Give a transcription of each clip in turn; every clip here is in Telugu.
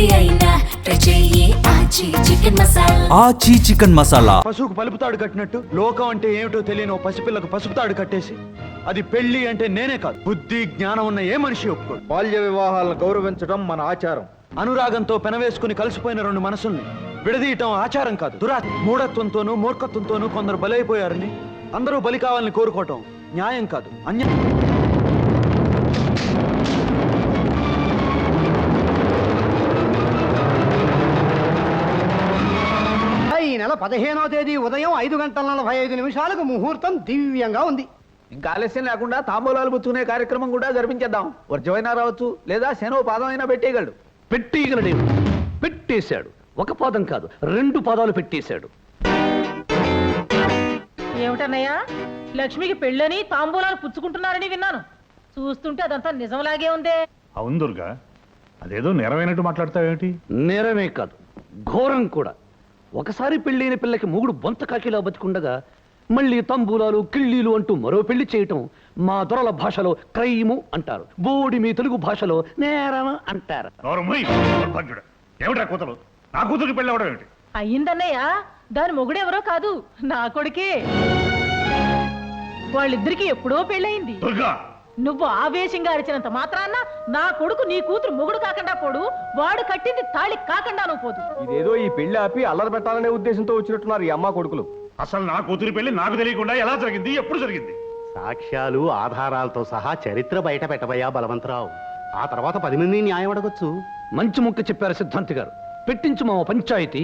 ఏది అయినా ట్రై చెయ్యి ఆచి చికెన్ మసాలా. ఆచి చికెన్ మసాలా. పశువుకు పలుపుతాడు కట్టినట్టు లోకం అంటే ఏమిటో తెలియని ఓ పసిపిల్లకు పసుపుతాడు కట్టేసి అది పెళ్లి అంటే నేనే కాదు బుద్ధి జ్ఞానం ఉన్న ఏ మనిషి ఒప్పుకోడు. బాల్య వివాహాలను గౌరవించడం మన ఆచారం. అనురాగంతో పెనవేసుకుని కలిసిపోయిన రెండు మనసుల్ని విడదీయటం ఆచారం కాదు, మూఢత్వంతోనూ మూర్ఖత్వంతోనూ కొందరు బలైపోయారని అందరూ బలి కావాలని కోరుకోవటం న్యాయం కాదు, అన్యాయం. ఈ నెల 15వ తేదీ ఉదయం 5:45 ముహూర్తం దివ్యంగా ఉంది. ఇంకా ఆలస్యం లేకుండా తాంబూలాలు పుచ్చుకునే కార్యక్రమం కూడా జరిపించేద్దాం. వర్జమైనా రావచ్చు, లేదా శనో పాదం అయినా పెట్టేయగలడు. పెట్టేయగలడేమి? పెట్టేశాడు. ఒక పాదం కాదు, 2 పాదాలు పెట్టేశాడు. ఏమిటన్నయ్యా, లక్ష్మికి పెళ్ళని తాంబూలాలు పుచ్చుకుంటున్నారని విన్నాను. చూస్తుంటే అదంతా నిజంలాగే ఉందే. అవును దుర్గా, అదేదో నెరవేనట్టు మాట్లాడతావేమిటి? నేరమే కాదు, ఘోరం కూడా. ఒకసారి పెళ్ళైన పిల్లకి మూగుడు బొంత కాకిలా బతికుండగా మళ్ళీ తంబూలాలు కిళ్ళీలు అంటూ మరో పెళ్లి చేయటం మా దొరల భాషలో క్రైము అంటారు, బోడి మీ తెలుగు భాషలో నేరం అంటారు. ఏమిటా కూతురు? నా కూతురికి పెళ్ళి అవడం ఏమిటి? అయ్యిందన్నయ్య, దాని మొగుడెవరో కాదు, నా కొడుకే. వాళ్ళిద్దరికి ఎప్పుడో పెళ్ళయింది. దుర్గా, నువ్వు ఆవేశంగా అరిచినంత మాత్రాన్న నా కొడుకు నీ కూతురు మొగుడు కాకుండా పోడు, వాడు కట్టింది తాళి కాకుండా నువ్వు పోదు. ఇదేదో ఈ పెళ్లి ఆపి అల్లరి పెట్టాలనే ఉద్దేశంతో వచ్చినట్టున్నారు ఈ అమ్మ కొడుకులు. అసలు నా కూతురి పెళ్లి నాకు తెలియకుండా ఎలా జరిగింది, ఎప్పుడు జరిగింది? సాక్ష్యాలు ఆధారాలతో సహా చరిత్ర బయట పెట్టబోయా బలవంతరావు. ఆ తర్వాత 10 మంది న్యాయం అడగొచ్చు. మంచి ముక్క చెప్పారు సిద్ధాంతి గారు. పెట్టించు మా పంచాయతీ.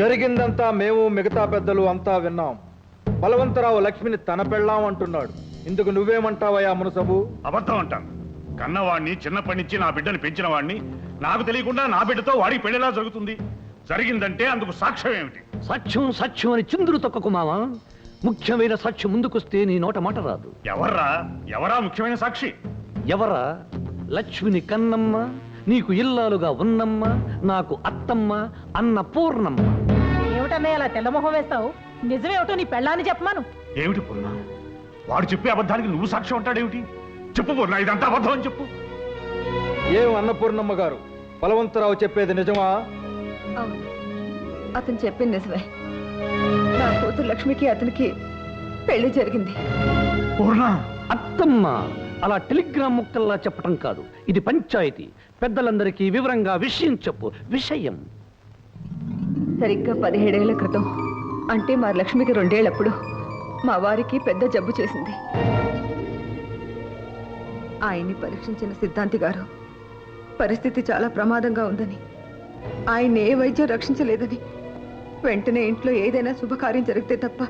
జరిగిందంతా మేము మిగతా పెద్దలు అంతా విన్నాం. బలవంతరావు లక్ష్మిని తన పెళ్ళాం అంటున్నాడు. ఇందుకు నువ్వేమంటావయ్యా మునసబు? అబద్ధం అంటాను. కన్నవాడిని చిన్నప్పటి నుంచి నా బిడ్డని పెంచిన వాడిని నాకు తెలియకుండా నా బిడ్డతో వాడికి పెళ్లిలా జరుగుతుంది. జరిగిందంటే అందుకు సాక్ష్యం ఏమిటి? సత్యం సత్యం అని చిందులు తొక్కకు మావా. ముఖ్యమైన సాక్షి ముందుకొస్తే నీ నోట మాట రాదు. ఎవరా ముఖ్యమైన సాక్షి? ఎవరా? లక్ష్మిని కన్నమ్మ, నీకు ఇల్లాలుగా ఉన్నమ్మ, నాకు అత్తమ్మ, అన్న పూర్ణమ్మ. ఏమిటన్నయ్య అలా తెల్లమొహం వేస్తావు? నిజమేమిటో నీ పెళ్ళాన్ని చెప్పమాను. ఏమిటి పూర్ణ? వాడు చెప్పే అబద్ధానికి నువ్వు సాక్ష్యం అంటాడేమిటి? చెప్పు పూర్ణ, ఇదంతా అబద్ధం అని చెప్పు. ఏం అన్నపూర్ణమ్మ గారు, బలవంతరావు చెప్పేది నిజమా? అవును, అతను చెప్పింది నిజమే. నా కూతురు లక్ష్మికి అతనికి పెళ్లి జరిగింది. పూర్ణ, అత్తమ్మ అలా టెలిగ్రామ్ ముక్కల్లా చెప్పటం కాదు, ఇది పంచాయతీ. పెద్దలందరికీ వివరంగా విషయం చెప్పు. విషయం సరిగ్గా 17 ఏళ్ల క్రితం, అంటే మా లక్ష్మికి 2 ఏళ్లప్పుడు మా వారికి పెద్ద జబ్బు చేసింది. ఆయన్ని పరీక్షించిన సిద్ధాంతి గారు పరిస్థితి చాలా ప్రమాదంగా ఉందని, ఆయన ఏ వైద్యం రక్షించలేదని, వెంటనే ఇంట్లో ఏదైనా శుభకార్యం జరిగితే తప్ప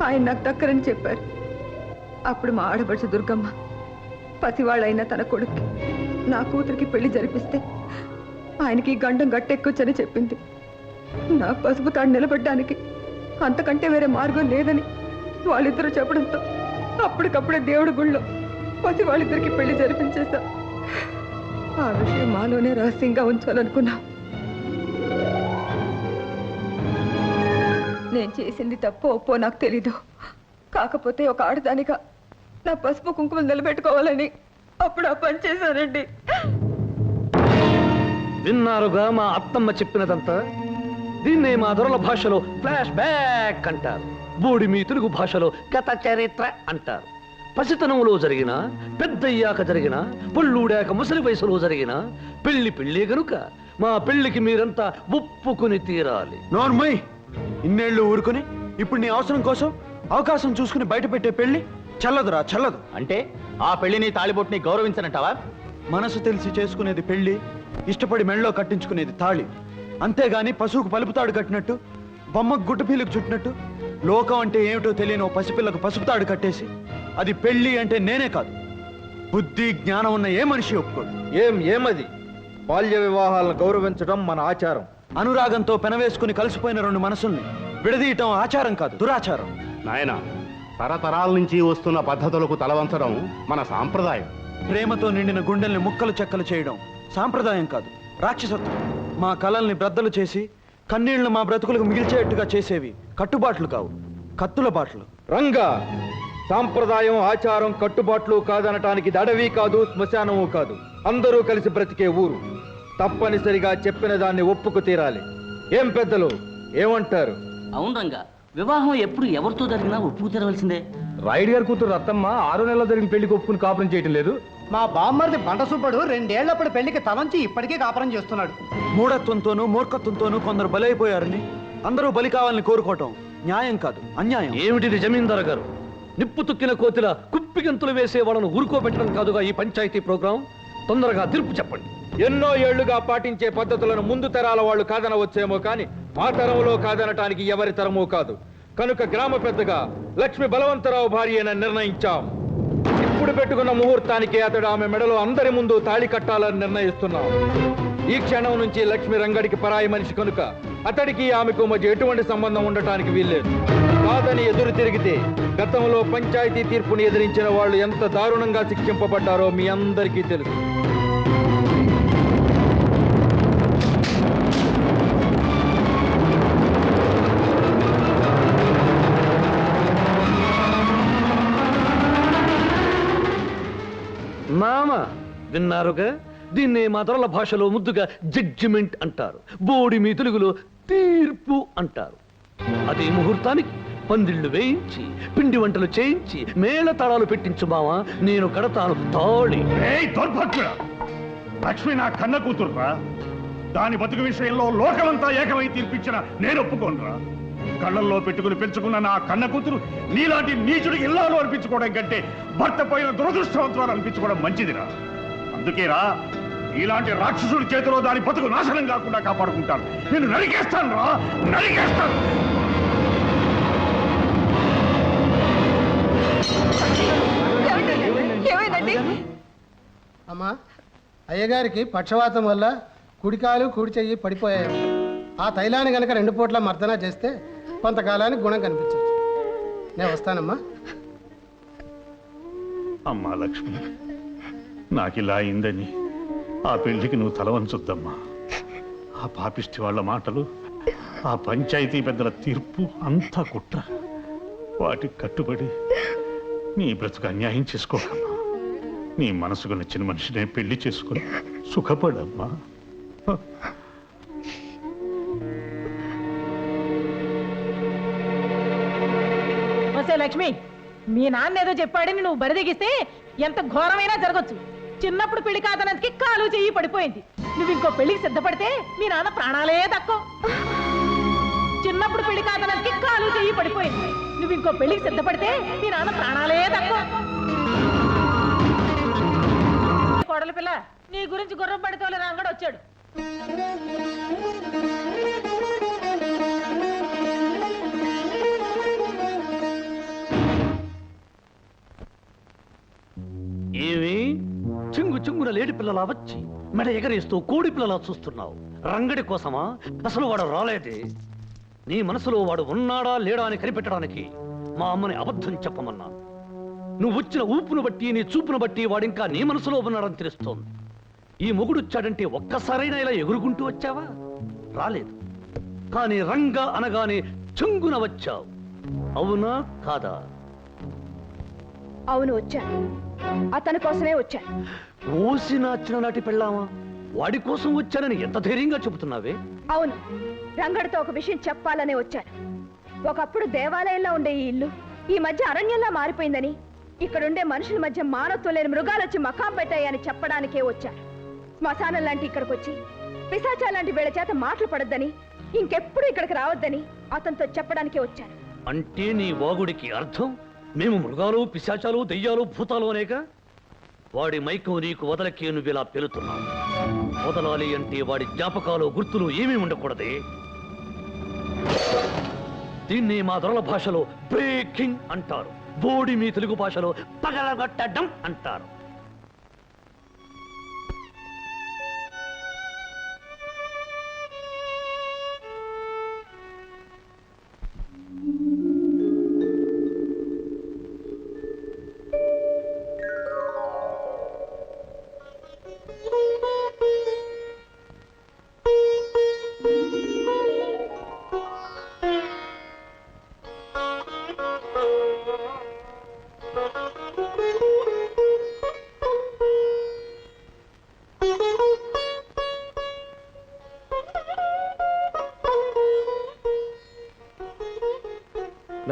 ఆయన నాకు దక్కరని చెప్పారు. అప్పుడు మా ఆడబడుచు దుర్గమ్మ పసివాళ్ళైన తన కొడుక్కి నా కూతురికి పెళ్లి జరిపిస్తే ఆయనకి గండం గట్టెక్కొచ్చని చెప్పింది. నా పసుపు తాడు నిలబడ్డానికి అంతకంటే వేరే మార్గం లేదని వాళ్ళిద్దరూ చెప్పడంతో అప్పటికప్పుడే దేవుడి గుళ్ళో పసి వాళ్ళిద్దరికి పెళ్లి జరిపించేశాం. ఆ విషయం మాలోనే రహస్యంగా ఉంచాలనుకున్నా. నేను చేసింది తప్పో ఒప్పో నాకు తెలీదు. కాకపోతే ఒక ఆడదానిగా నా పసుపు కుంకుమలు నిలబెట్టుకోవాలని అప్పుడు ఆ పని చేశానండి. విన్నారుగా మా అత్తమ్మ చెప్పినదంతా. దీన్నే మా దొరల భాషలో ఫ్లాష్ బ్యాక్ అంటారు, బోడి మీ తెలుగు భాషలో గత చరిత్ర అంటారు. పసితనంలో జరిగిన, పెద్దయ్యాక జరిగిన, పళ్ళూడాక ముసలి వయసులో జరిగిన పెళ్లి గనుక మా పెళ్లికి మీరంతా ఒప్పుకుని తీరాలి. నోర్మయ్, ఇన్నేళ్లు ఊరుకుని ఇప్పుడు నీ అవసరం కోసం అవకాశం చూసుకుని బయట పెట్టే పెళ్లి చల్లదురా, చల్లదు. అంటే ఆ పెళ్లిని తాళిబొట్టుని గౌరవించనంటావా? మనసు తెలిసి చేసుకునేది పెళ్లి, ఇష్టపడి మెళ్ళలో కట్టించుకునేది తాళి. అంతేగాని పశువుకు పలుపుతాడు కట్టినట్టు, బొమ్మకు గుట్టపీలకు చుట్టినట్టు లోకం అంటే ఏమిటో తెలియని ఓ పసిపిల్లకు పసుపుతాడు కట్టేసి అది పెళ్లి అంటే నేనే కాదు బుద్ధి జ్ఞానం ఉన్న ఏ మనిషి ఒప్పుకోడు. ఏమది? బాల్య వివాహాలను గౌరవించడం మన ఆచారం. అనురాగంతో పెనవేసుకుని కలిసిపోయిన రెండు మనసుల్ని విడదీయటం ఆచారం కాదు, దురాచారం. నాయనా, తరతరాల నుంచి వస్తున్న పద్ధతులకు తలవంచడం మన సాంప్రదాయం. ప్రేమతో నిండిన గుండెల్ని ముక్కలు చెక్కలు చేయడం సాంప్రదాయం కాదు, రాక్షసత్వం. మా కలల్ని బ్రద్దలు చేసి కన్నీళ్లు మా బ్రతుకులకు మిగిల్చేట్టుగా చేసేవి కట్టుబాట్లు కావు, కత్తుల బాట్లు. రంగా, సాంప్రదాయం, ఆచారం, కట్టుబాట్లు కాదనటానికి ఇది అడవి కాదు, శ్మశానము కాదు. అందరూ కలిసి బ్రతికే ఊరు. తప్పనిసరిగా చెప్పిన దాన్ని ఒప్పుకు తీరాలి. ఏం పెద్దలు ఏమంటారు? అవును రంగా, వివాహం ఎప్పుడు ఎవరితో జరిగినా ఒప్పుకు తెరవలసిందే. రాయుడు గారి కూతురు రత్తమ్మ 6 నెలల్లో జరిగిన పెళ్లికి ఒప్పుకుని కాపురం చేయటం లేదు. మా బామ్మర్ది బండ సుబ్బడు 2 ఏళ్లప్పుడు పెళ్లికి తలంచి ఇప్పటికీ కాపురం చేస్తున్నాడు. మూఢత్వంతోనూ మూర్ఖత్వంతోనూ కొందరు బలైపోయారని అందరూ బలి కావాలని కోరుకోవటం న్యాయం కాదు, అన్యాయం. ఏమిటిది జమీందారు గారు? నిప్పు తుక్కిన కోతిల కుప్పిగంతులు వేసే వాళ్ళను ఊరుకోబెట్టడం కాదుగా ఈ పంచాయతీ ప్రోగ్రాం. తొందరగా తీర్పు చెప్పండి. ఎన్నో ఏళ్లుగా పాటించే పద్ధతులను ముందు తరాల వాళ్ళు కాదనవచ్చేమో కానీ మా తరంలో కాదనటానికి ఎవరి తరమూ కాదు. కనుక గ్రామ పెద్దగా లక్ష్మి బలవంతరావు భార్యని నిర్ణయించాం. ఇప్పుడు పెట్టుకున్న ముహూర్తానికి అతడు ఆమె మెడలో అందరి ముందు తాళి కట్టాలని నిర్ణయిస్తున్నాం. ఈ క్షణం నుంచి లక్ష్మి రంగడికి పరాయి మనిషి కనుక అతడికి ఆమెకు మధ్య ఎటువంటి సంబంధం ఉండటానికి వీల్లేదు. కాదని ఎదురు తిరిగితే గతంలో పంచాయతీ తీర్పుని ఎదిరించిన వాళ్ళు ఎంత దారుణంగా శిక్షింపబడ్డారో మీ అందరికీ తెలుసు. మామ విన్నారుగా? దీన్నే మా దొరల భాషలో ముద్దుగా జడ్జిమెంట్ అంటారు. బోడి మీ తెలుగులో తీర్పు అంటారు. అదే ముహూర్తానికి పందిళ్లు వేయించి పిండి వంటలు చేయించి మేళ తాళాలు పెట్టించు మావా, నేను కడతాను తాళి. లక్ష్మి నా కన్న కూతుర్రా. దాని బతుకు విషయంలో లోకమంతా ఏకమై తీర్పిచ్చిన నేను ఒప్పుకోనరా. కళ్ళల్లో పెట్టుకుని పెంచుకున్న నా కన్న కూతురు నీలాంటి నీచుడికి ఇల్లాలు అనిపించుకోవడం కంటే భర్త పోయిన దురదృష్టవంతులు అనిపించుకోవడం మంచిదిరా. అందుకేరా ఇలాంటి రాక్షసుడి చేతిలో దాని బతుకు నాశనం కాకుండా కాపాడుకుంటాను. నేను నరికేస్తాను రా, నరికేస్తాను. అమ్మా, అయ్యగారికి పక్షవాతం వల్ల కుడికాలు కుడి చెయ్యి పడిపోయాయి. ఆ తైలాన్ని గనక 2 పూట్ల మర్దన చేస్తే కొంతకాలానికి గుణం కనిపించచ్చు. నేను వస్తానమ్మా. అమ్మా లక్ష్మి, నాకిలా అయిందని ఆ పెళ్లికి నువ్వు తలవంచొద్దమ్మా. ఆ పాపిష్టి వాళ్ళ మాటలు, ఆ పంచాయతీ పెద్దల తీర్పు అంతా కుట్ర. వాటికి కట్టుబడి నీ బ్రతుకు అన్యాయం చేసుకోకమ్మా. నీ మనసుకు నచ్చిన మనిషినే పెళ్లి చేసుకుని సుఖపడమ్మా. లక్ష్మి, మీ నాన్న ఏదో చెప్పాడని నువ్వు బరిదెగిస్తే ఎంత ఘోరమైనా జరగచ్చు. చిన్నప్పుడు పెళ్లి కాదనందుకి కాలు చెయ్యి పడిపోయింది. నువ్వు ఇంకో పెళ్లికి సిద్ధపడితే మీ నాన్న ప్రాణాలే దక్కో. చిన్నప్పుడు పెళ్లి కాదనందుకి కాలు చెయ్యి పడిపోయింది. నువ్వు ఇంకో పెళ్లికి సిద్ధపడితే మీ నాన్న ప్రాణాలే దక్కో. కోడల పిల్ల, నీ గురించి గుర్రం పడితోలే రంగడు వచ్చాడు. ఏమి చింగు చింగున లేడి పిల్లలా వచ్చి మెడ ఎగరేస్తూ కోడి పిల్లలా చూస్తున్నావు? రంగడి కోసమా? అసలు వాడు రాలేదే. నీ మనసులో వాడు ఉన్నాడా లేడా అని కనిపెట్టడానికి మా అమ్మని అబద్ధం చెప్పమన్నాను. నువ్వు వచ్చిన ఊపును బట్టి, నీ చూపును బట్టి వాడింకా నీ మనసులో ఉన్నాడని తెలుస్తోంది. ఈ మొగుడొచ్చాడంటే ఒక్కసారైనా ఇలా ఎగురుకుంటూ వచ్చావా? రాలేదు. కానీ రంగ అనగానే చింగున వచ్చావు. అవునా కాదా? అవును, వచ్చాను. అతని కోసమే వచ్చాను. ఓసిన చిన్ననాటి పెళ్ళామా? వాడి కోసం వచ్చానని ఎంత ధైర్యంగా చెబుతున్నావే? అవును, రంగడితో ఒక విషయం చెప్పాలనే వచ్చాను. ఒకప్పుడు దేవాలయంలో ఉండే ఈ ఇల్లు ఈ మధ్య అరణ్యంలా మారిపోయిందని, ఇక్కడుండే మనుషుల మధ్య మానవత్వం లేని మృగాలు వచ్చి మకాం పెట్టాయని చెప్పడానికే వచ్చాను. శ్మశానం లాంటి ఇక్కడికి వచ్చి పిశాచా లాంటి వీళ్ళ చేత మాటలు పడొద్దని, ఇంకెప్పుడు ఇక్కడికి రావద్దని అతనితో చెప్పడానికే వచ్చాను. అంటే నీ వాగుడికి అర్థం మేము మృగాలు, పిశాచాలు, దెయ్యాలు, భూతాలు అనేక? వాడి మైకం నీకు వదలకే నువ్వు ఇలా పెలుతున్నావు. వదలాలి అంటే వాడి జ్ఞాపకాలు, గుర్తులు ఏమీ ఉండకూడదే. దీన్ని మా దొరల భాషలో బ్రేకింగ్ అంటారు. బోడి మీ తెలుగు భాషలో పగలగొట్టడం అంటారు.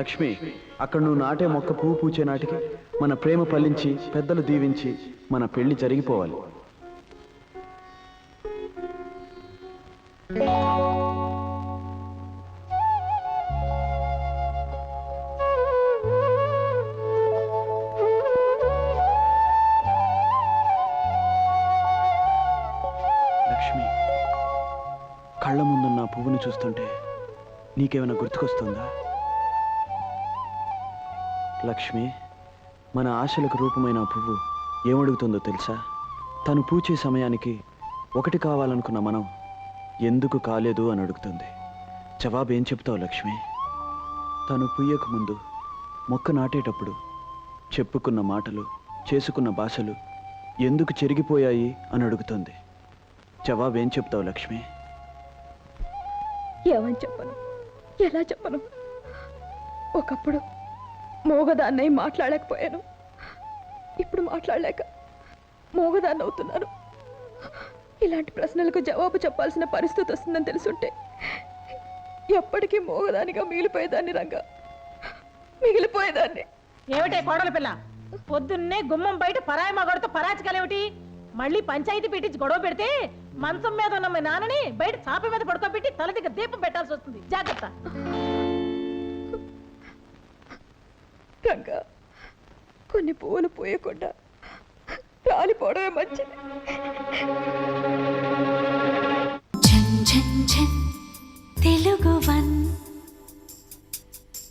లక్ష్మి, అక్కడ నువ్వు నాటే మొక్క పువ్వు పూచే నాటికి మన ప్రేమ ఫలించి పెద్దలు దీవించి మన పెళ్లి జరిగిపోవాలి. లక్ష్మి, కళ్ళ ముందున్న ఆ పువ్వుని చూస్తుంటే నీకేమైనా గుర్తుకొస్తుందా? లక్ష్మి, మన ఆశలకు రూపమైన ఆ పువ్వు ఏమడుగుతుందో తెలుసా? తను పూచే సమయానికి ఒకటి కావాలనుకున్న మనం ఎందుకు కాలేదు అని అడుగుతుంది. జవాబు ఏం చెప్తావు లక్ష్మి? తను పుయ్యకు ముందు మొక్క నాటేటప్పుడు చెప్పుకున్న మాటలు, చేసుకున్న భాషలు ఎందుకు చెరిగిపోయాయి అని అడుగుతుంది. జవాబు ఏం చెప్తావు లక్ష్మి? ఏమని చెప్పను, ఎలా చెప్పను? ఒకప్పుడు మోగదాన్నై మాట్లాడలేకపోయాను, ఇప్పుడు మాట్లాడలేక మోగదాన్ని అవుతున్నాను. ఇలాంటి ప్రశ్నలకు జవాబు చెప్పాల్సిన పరిస్థితి వస్తుందని తెలుసుంటే ఎప్పటికీ మోగదానిగా మిగిలిపోయేదాన్ని. రంగా, మిగిలిపోయేదాన్ని. ఏమిటే కోడల పిల్ల, పొద్దున్నే గుమ్మం బయట పరాయి మగడితో పరాచకాలేమిటి? మళ్ళీ పంచాయతీ పెట్టించి గొడవ పెడితే మంచం మీద ఉన్న మీ నాన్నని బయట చాప మీద పడుకోబెట్టి తల దగ్గర దీపం పెట్టాల్సి వస్తుంది. జాగ్రత్త. రంగా, కొన్ని పువ్వులు పూయకుండా రాలిపోవడమే మంచిది. ఝన్ ఝన్ ఝన్ తెలుగు 1